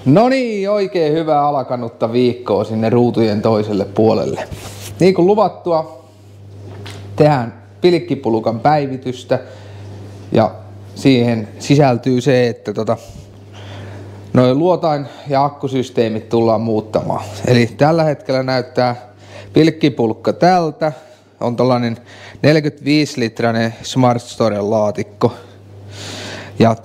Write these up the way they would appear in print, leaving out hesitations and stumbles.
No niin, oikein hyvää alkanutta viikkoa sinne ruutujen toiselle puolelle. Niin kuin luvattua, tehdään pilkkipulukan päivitystä ja siihen sisältyy se, että noin luotain ja akkusysteemit tullaan muuttamaan. Eli tällä hetkellä näyttää pilkkipulkka tältä. On tällainen 45-litrainen Smart Storen laatikko. Ja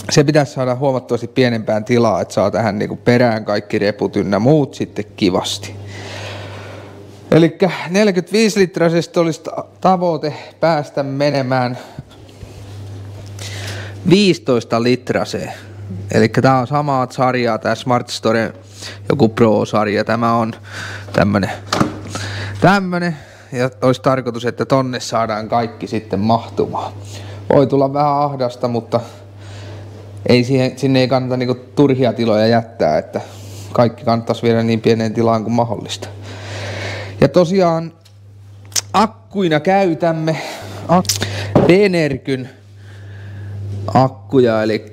se pitäisi saada huomattavasti pienempään tilaa, että saa tähän niinku perään kaikki reput ynnä muut sitten kivasti. Eli 45-litraisesta olisi tavoite päästä menemään 15 litraseen. Eli tää on samaa sarjaa, tää Smart Store joku Pro-sarja. Tämä on tämmönen. Ja olisi tarkoitus, että tonne saadaan kaikki sitten mahtumaan. Voi tulla vähän ahdasta, mutta sinne ei kannata niinku turhia tiloja jättää, että kaikki kannattaisi viedä niin pieneen tilaan kuin mahdollista. Ja tosiaan akkuina käytämme Energyn akkuja, eli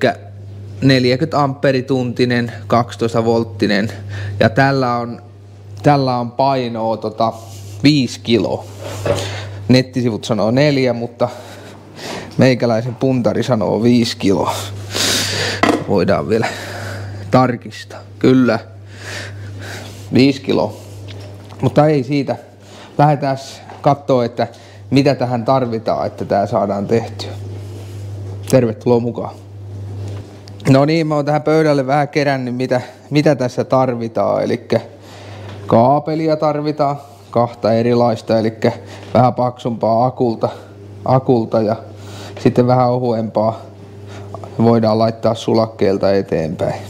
40 amperituntinen, 12 volttinen, ja tällä on painoa 5 kiloa. Nettisivut sanoo 4, mutta meikäläisen puntari sanoo 5 kiloa. Voidaan vielä tarkistaa. Kyllä, 5 kiloa. Mutta ei siitä. Lähdetään katsoa, että mitä tähän tarvitaan, että tää saadaan tehtyä. Tervetuloa mukaan. No niin, mä oon tähän pöydälle vähän kerännyt, mitä tässä tarvitaan. Eli kaapelia tarvitaan, 2 erilaista, eli vähän paksumpaa akulta ja sitten vähän ohuempaa voidaan laittaa sulakkeelta eteenpäin.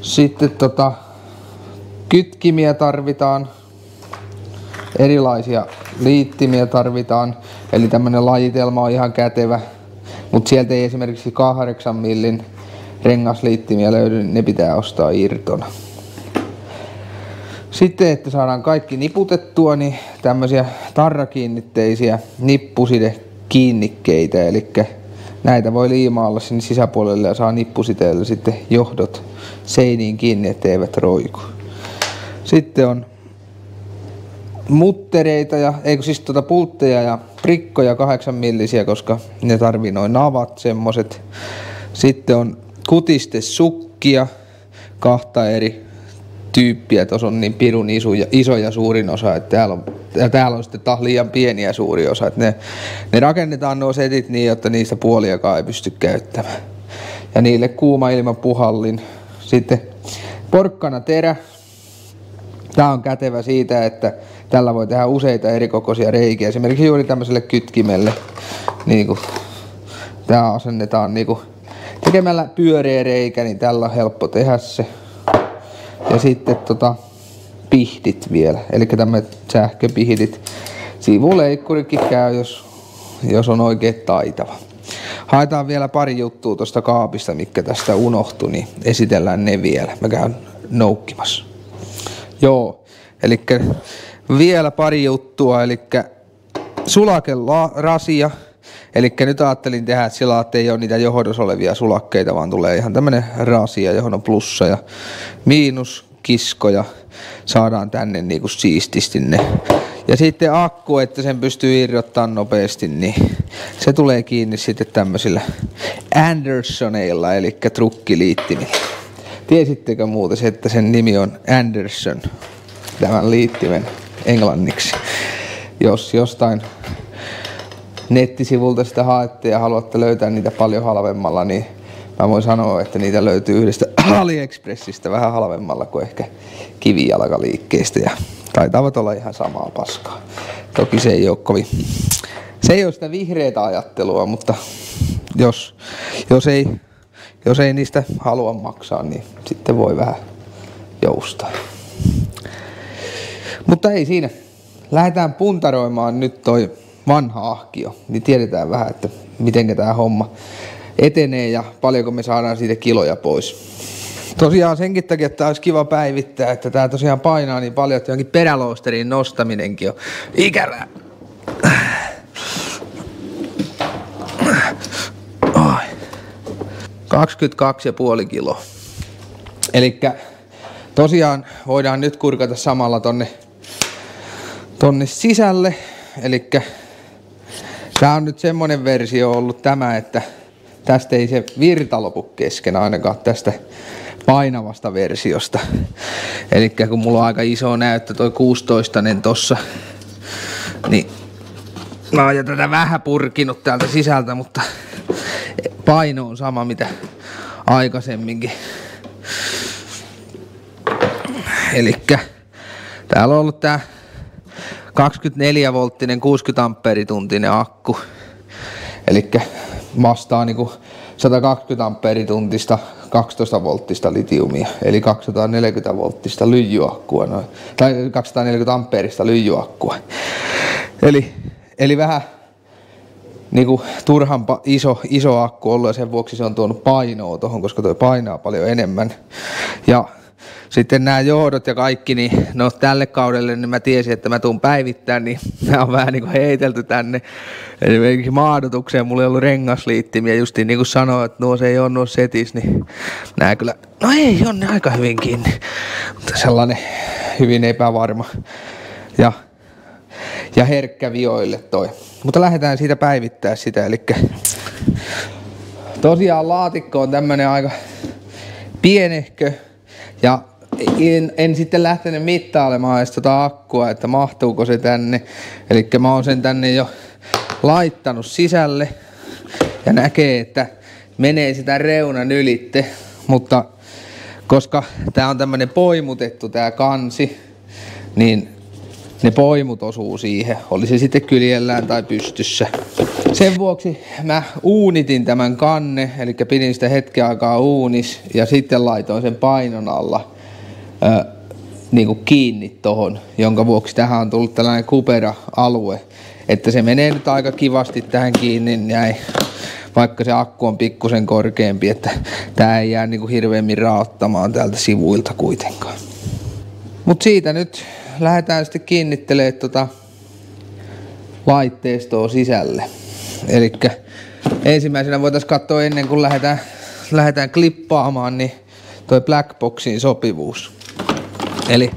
Sitten kytkimiä tarvitaan, erilaisia liittimiä tarvitaan, eli tämmönen lajitelma on ihan kätevä, mutta sieltä ei esimerkiksi 8 millin rengasliittimiä löydy, ne pitää ostaa irtona. Sitten, että saadaan kaikki niputettua, niin tämmöisiä tarrakiinnitteisiä nippusidekiinnikkeitä, eli näitä voi liimaalla sinne sisäpuolelle ja saa nippusiteellä sitten johdot seiniin kiinni, ettei eivät roiku. Sitten on muttereita pultteja ja prikkoja 8 millisiä, koska ne tarvii noin navat semmoset. Sitten on kutistesukkia, 2 eri tyyppiä. Tuossa on niin pirun isoja suurin osa, että täällä on sitten taas liian pieniä suuri osa. Että ne rakennetaan nuo setit niin, että niistä puoliakaan ei pysty käyttämään. Ja niille kuuma ilmapuhallin. Sitten porkkanaterä. Tää on kätevä siitä, että tällä voi tehdä useita erikokoisia reikiä. Esimerkiksi juuri tämmöiselle kytkimelle. Niin tää asennetaan tekemällä pyöreä reikä, niin tällä on helppo tehdä se. Ja sitten pihdit vielä, eli tämmöiset sähköpihdit. Sivuleikkurikin käy, jos on oikein taitava. Haetaan vielä pari juttua tuosta kaapista, mitkä tästä unohtui, niin esitellään ne vielä. Mä käyn noukkimassa. Joo, eli vielä pari juttua, eli sulakerasia. Eli nyt ajattelin tehdä sillä, että ei ole niitä johdossa olevia sulakkeita, vaan tulee ihan tämmönen rasia, johon on plussa ja miinus kiskoja. Saadaan tänne niinku siististi ne. Ja sitten akku, että sen pystyy irrottamaan nopeasti, niin se tulee kiinni sitten tämmöisillä Andersoneilla, eli trukkiliittimillä. Tiesittekö muuten, että sen nimi on Anderson, tämän liittimen englanniksi? Jos jostain nettisivulta sitä haette ja haluatte löytää niitä paljon halvemmalla, niin mä voin sanoa, että niitä löytyy yhdestä AliExpressistä vähän halvemmalla kuin ehkä kivijalkaliikkeestä ja taitavat olla ihan samaa paskaa. Toki se ei ole sitä vihreätä ajattelua, mutta jos ei niistä halua maksaa, niin sitten voi vähän joustaa. Mutta ei siinä. Lähdetään puntaroimaan nyt toi vanha ahkio, niin tiedetään vähän, että miten tämä homma etenee ja paljonko me saadaan siitä kiloja pois. Tosiaan senkin takia, että olisi kiva päivittää, että tämä tosiaan painaa niin paljon, että johonkin peräloosteriin nostaminenkin on ikävää. 22,5 kiloa. Elikkä tosiaan voidaan nyt kurkata samalla tonne sisälle. Elikkä tää on nyt semmonen versio ollut tämä, että tästä ei se virta lopu kesken ainakaan tästä painavasta versiosta. Elikkä kun mulla on aika iso näyttö toi 16-nen tossa, niin mä oon jo tätä vähän purkinut täältä sisältä, mutta paino on sama mitä aikaisemminkin. Elikkä täällä on ollut tää 24-volttinen 60 ampeerituntinen akku. Elikkä vastaa niinku 120 ampeerituntista 12 volttista litiumia, eli 240 volttista lyijyakkua, tai 240 ampeerista lyijyakkua. Eli vähän niinku turhan iso akku ollut ja sen vuoksi se on tuonut painoa tohon, koska toi painaa paljon enemmän. Ja sitten nämä johdot ja kaikki, niin no tälle kaudelle niin mä tiesin, että mä tuun päivittämään, niin nämä on vähän niinku heitelty tänne. Esimerkiksi maadotukseen mulla ei ollut rengasliittimiä, justiin niin kuin sanoin, että nuo se ei ole nuo setis, niin nää kyllä, no ei on ne aika hyvin kiinni, mutta sellainen hyvin epävarma ja herkkä vioille toi. Mutta lähdetään siitä päivittää sitä, eli tosiaan laatikko on tämmönen aika pienehkö ja en sitten lähtenyt mittailemaan edes tota akkua, että mahtuuko se tänne. Eli mä oon sen tänne jo laittanut sisälle ja näkee, että menee sitä reunan ylitte, mutta koska tää on tämmönen poimutettu tää kansi, niin ne poimut osuu siihen, oli se sitten kyljellään tai pystyssä. Sen vuoksi mä uunitin tämän kanne, eli pidin sitä hetken aikaa uunis ja sitten laitoin sen painon alla niinku kiinni tohon, jonka vuoksi tähän on tullut tällainen kupera-alue, että se menee nyt aika kivasti tähän kiinni näin, vaikka se akku on pikkusen korkeampi, että tää ei jää niinku hirveämmin raottamaan täältä sivuilta kuitenkaan. Mut siitä nyt lähdetään sitten kiinnittelemään laitteistoa sisälle. Elikkä ensimmäisenä voitaisiin katsoa ennen kuin lähdetään klippaamaan, niin toi Blackboxin sopivuus. Eli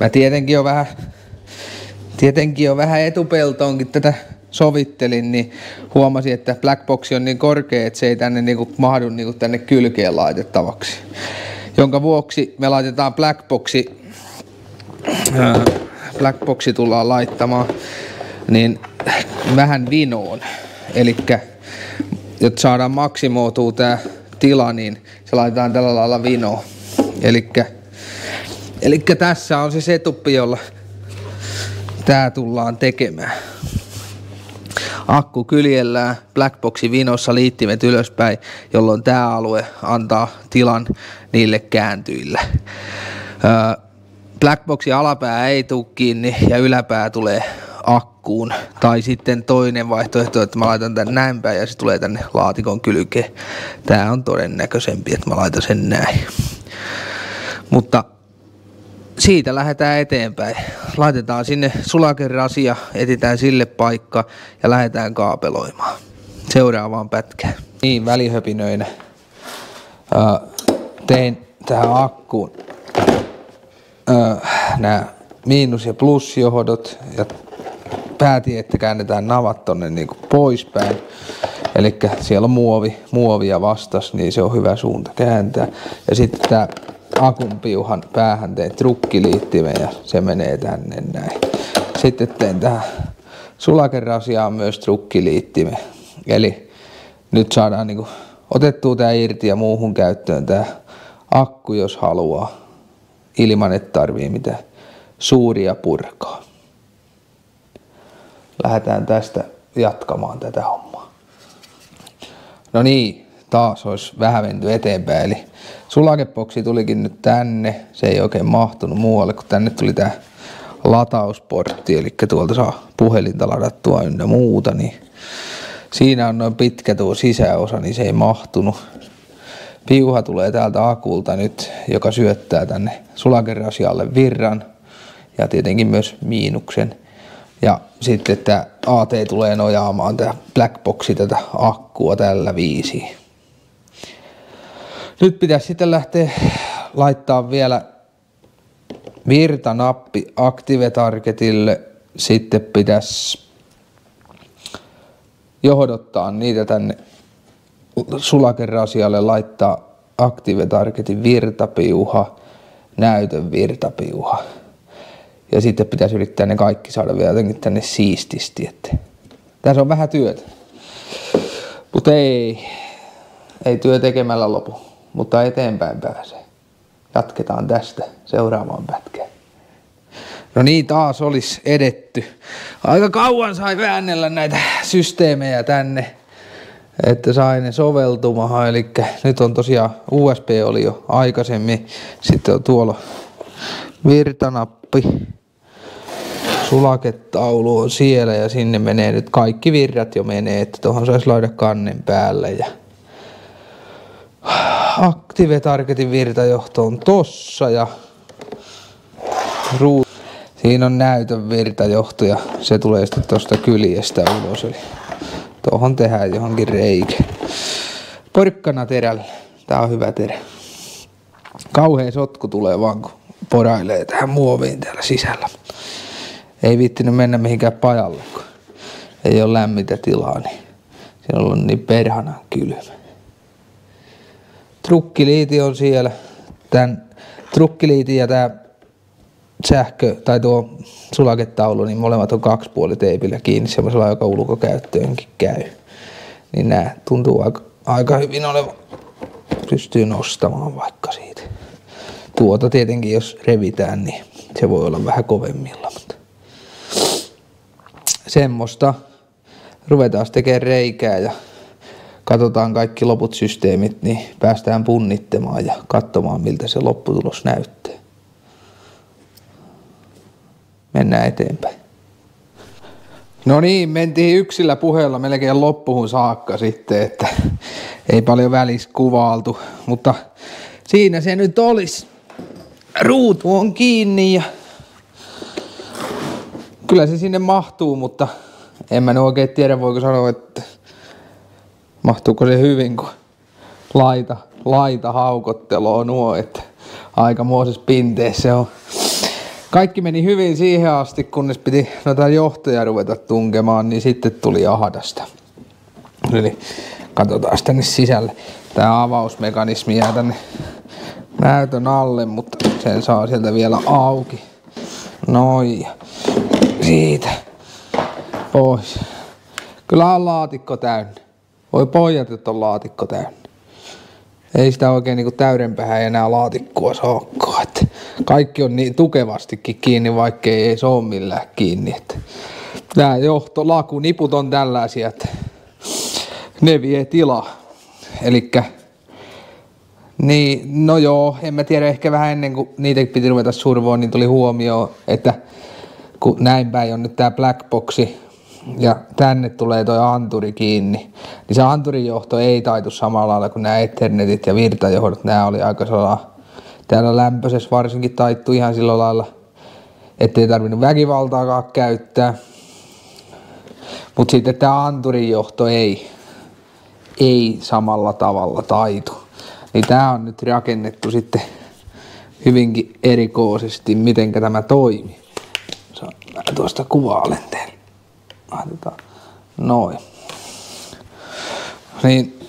mä tietenkin jo vähän etupeltoonkin tätä sovittelin, niin huomasin, että Blackbox on niin korkea, että se ei tänne niinku mahdu niinku tänne kylkeen laitettavaksi. Jonka vuoksi me laitetaan Blackboxi tullaan laittamaan niin vähän vinoon. Elikkä jotta saadaan maksimoitua tää tila, niin se laitetaan tällä lailla vinoon. Elikkä tässä on se setuppi, jolla tää tullaan tekemään. Akku kyljellään, Blackboxi vinossa, liittimet ylöspäin, jolloin tää alue antaa tilan niille kääntyille. Blackboxin alapää ei tule kiinni ja yläpää tulee akkuun. Tai sitten toinen vaihtoehto, että mä laitan tän näin päin ja se tulee tänne laatikon kylkeen. Tää on todennäköisempi, että mä laitan sen näin. Mutta siitä lähdetään eteenpäin. Laitetaan sinne sulakerasia, etsitään sille paikka ja lähdetään kaapeloimaan. Seuraavaan pätkään. Niin, välihöpinöinä tein tähän akkuun nämä miinus- ja plusjohdot ja päätin, että käännetään navat tonne niinku poispäin. Eli siellä on muovia vastas, niin se on hyvä suunta kääntää. Ja sitten tää akun piuhan päähän tein trukkiliittimen ja se menee tänne näin. Sitten tein tähän sulakerasiaan myös trukkiliittimen. Eli nyt saadaan niinku otettua tää irti ja muuhun käyttöön tää akku, jos haluaa. Ilman, että tarvii mitään suuria purkaa. Lähdetään tästä jatkamaan tätä hommaa. No niin, taas olisi vähän menty eteenpäin. Eli sulakeboksi tulikin nyt tänne. Se ei oikein mahtunut muualle, kun tänne tuli tää latausportti. Eli tuolta saa puhelinta ladattua ynnä muuta. Niin siinä on noin pitkä tuo sisäosa, niin se ei mahtunut. Piuha tulee täältä akulta nyt, joka syöttää tänne sulakerasialle virran ja tietenkin myös miinuksen. Ja sitten tämä AT tulee nojaamaan tämä Blackboxi tätä akkua tällä viisiin. Nyt pitäisi sitten lähteä laittaa vielä virtanappi Active Targetille. Sitten pitäisi johdottaa niitä tänne sulakerasialle, laittaa Active Targetin virtapiuha, näytön virtapiuha. Ja sitten pitäisi yrittää ne kaikki saada vielä jotenkin tänne siististi. Että tässä on vähän työtä. Mutta ei työ tekemällä lopu, mutta eteenpäin pääsee. Jatketaan tästä seuraavaan pätkään. No niin, taas olisi edetty. Aika kauan sai väännellä näitä systeemejä tänne, että sai ne soveltumaan. Eli nyt on tosiaan USB oli jo aikaisemmin. Sitten on tuolla virtanappi. Sulaketaulu on siellä ja sinne menee nyt kaikki virrat jo menee, että tuohon saisi laida kannen päälle. Ja Active Targetin virtajohto on tossa ja siinä on näytön virtajohto ja se tulee sitten tosta kyljestä ulos. Eli tuohon tehdään johonkin reikä. Porkkana terällä. Tää on hyvä terä. Kauhea sotku tulee vaan kun porailee tähän muoviin täällä sisällä. Ei viittinyt mennä mihinkään pajalle, kun ei ole lämmintä tilaa, niin siellä on niin perhana kylmä. Trukkiliiti on siellä. Tän trukkiliiti ja tää sähkö tai tuo sulaketaulu, niin molemmat on 2,5-teipillä kiinni semmoisella, joka ulkokäyttöönkin käy. Niin nää tuntuu aika hyvin olevan. Pystyy nostamaan vaikka siitä. Tuota tietenkin jos revitään, niin se voi olla vähän kovemmilla, mutta semmoista. Ruvetaan tekemään reikää ja katsotaan kaikki loput systeemit, niin päästään punnittamaan ja katsomaan miltä se lopputulos näyttää. Mennään eteenpäin. No niin, mentiin yksillä puheella melkein loppuun saakka sitten, että ei paljon välissä kuvailtu, mutta siinä se nyt olisi. Ruutu on kiinni ja kyllä se sinne mahtuu, mutta en mä oikein tiedä, voiko sanoa, että mahtuuko se hyvin, kun laita haukottelua nuo, että aikamoisessa pinteessä se on. Kaikki meni hyvin siihen asti, kunnes piti noita johtoja ruveta tunkemaan, niin sitten tuli ahdasta. Eli katsotaan tänne sisälle. Tää avausmekanismi jää tänne näytön alle, mutta sen saa sieltä vielä auki. Noin. Siitä. Pois. Kyllä on laatikko täynnä. Voi pojat, että on laatikko täynnä. Ei sitä oikein niinku täydenpähän enää laatikkoa saakkaa. Että kaikki on niin tukevastikin kiinni, vaikkei ei se ole millään kiinni. Että tää lakuniput on tällaisia, että ne vie tilaa. Elikkä niin, no joo, en mä tiedä, ehkä vähän ennen kuin niitä piti ruveta survoon, niin tuli huomioon, että kun näin päin on nyt tää blackboxi ja tänne tulee toi anturi kiinni, niin se anturin johto ei taitu samalla lailla kuin nämä ethernetit ja virtajohdot. Nämä oli aika sellainen, täällä lämpöisessä varsinkin taittu ihan sillä lailla, ettei tarvinnut väkivaltaakaan käyttää. Mutta sitten tää anturin johto ei samalla tavalla taitu. Niin tää on nyt rakennettu sitten hyvinkin erikoisesti, mitenkä tämä toimii. Mä tuosta kuvailen teille. Laitetaan noin. Niin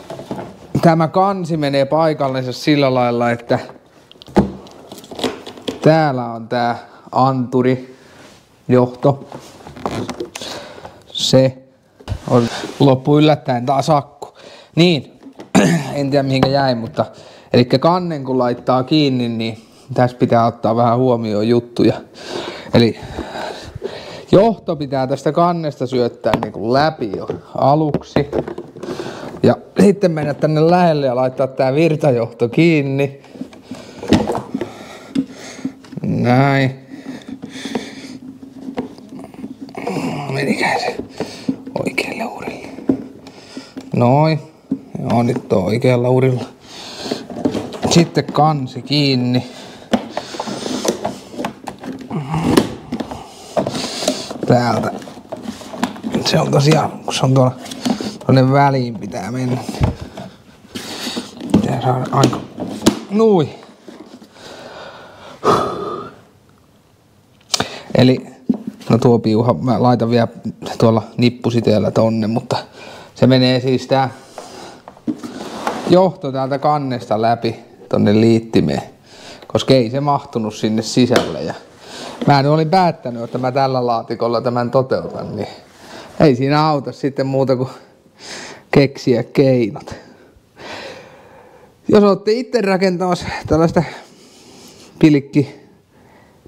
tämä kansi menee paikallensa sillä lailla, että täällä on tää anturi johto. Se on loppu yllättäen taas akku. Niin, en tiedä mihinkä jäi, mutta eli kannen kun laittaa kiinni, niin tässä pitää ottaa vähän huomioon juttuja. Eli johto pitää tästä kannesta syöttää niin kuin läpi jo aluksi. Ja sitten mennä tänne lähelle ja laittaa tää virtajohto kiinni. Näin. Menikään se oikealle urille. Noin. Joo, nyt on oikealla urilla. Sitten kansi kiinni. Täältä. Se on tosiaan, kun se on tuonne väliin pitää mennä. Pitää saada aika Nui. Eli, no tuo piuha, mä laitan vielä tuolla nippusiteellä tonne, mutta se menee siis tää johto täältä kannesta läpi tonne liittimeen, koska ei se mahtunut sinne sisälle. Ja mä olin päättänyt, että mä tällä laatikolla tämän toteutan, niin ei siinä auta sitten muuta kuin keksiä keinot. Jos olette itse rakentamassa tällaista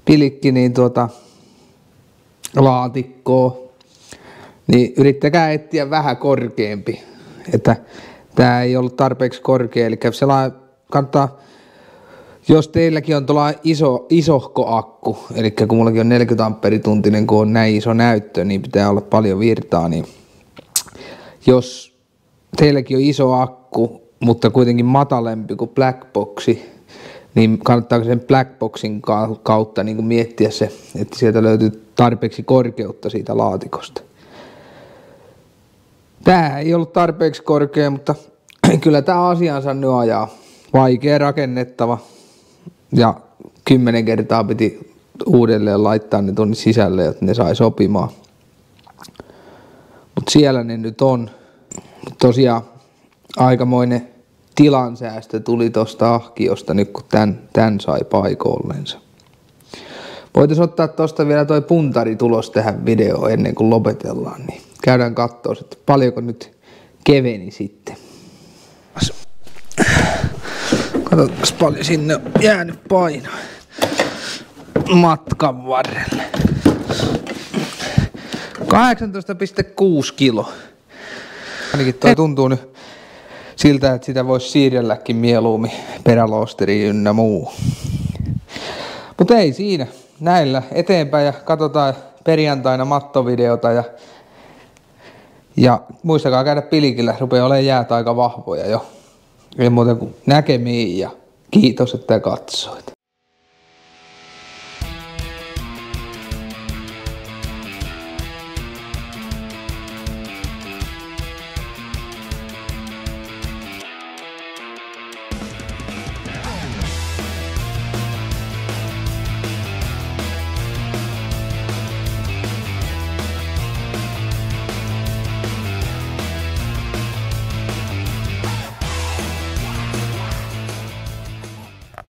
pilikki niin laatikkoa, niin yrittäkää etsiä vähän korkeampi, että tää ei ollut tarpeeksi korkea, eli sellainen kannattaa, jos teilläkin on tuolla isohko akku, eli kun mullakin on 40 amperituntinen, kun on näin iso näyttö, niin pitää olla paljon virtaa, niin jos teilläkin on iso akku, mutta kuitenkin matalempi kuin blackboxi, niin kannattaako sen blackboxin kautta niin kuin miettiä se, että sieltä löytyy tarpeeksi korkeutta siitä laatikosta. Tää ei ollut tarpeeksi korkea, mutta kyllä tää asiansa nyt ajaa. Vaikea rakennettava ja 10 kertaa piti uudelleen laittaa ne tuonne sisälle, jotta ne sai sopimaan. Mutta siellä ne nyt on. Tosiaan aikamoinen tilansäästö tuli tosta ahkiosta nyt kun tän sai paikoillensa. Voitaisiin ottaa tosta vielä toi puntari tulos tähän videoon ennen kuin lopetellaan, niin käydään kattoo, että paljonko nyt keveni sitten. Katsotaan paljon sinne on jäänyt painoa matkan varrelle. 18,6 kiloa. Ainakin toi tuntuu nyt siltä, että sitä voisi siirrelläkin mieluummin peräloosteriin ynnä muu. Mutta ei siinä. Näillä eteenpäin ja katsotaan perjantaina mattovideota ja muistakaa käydä pilikillä. Rupeaa olemaan jäät aika vahvoja jo. Ei muuta kuin näkemiin ja kiitos, että katsoit.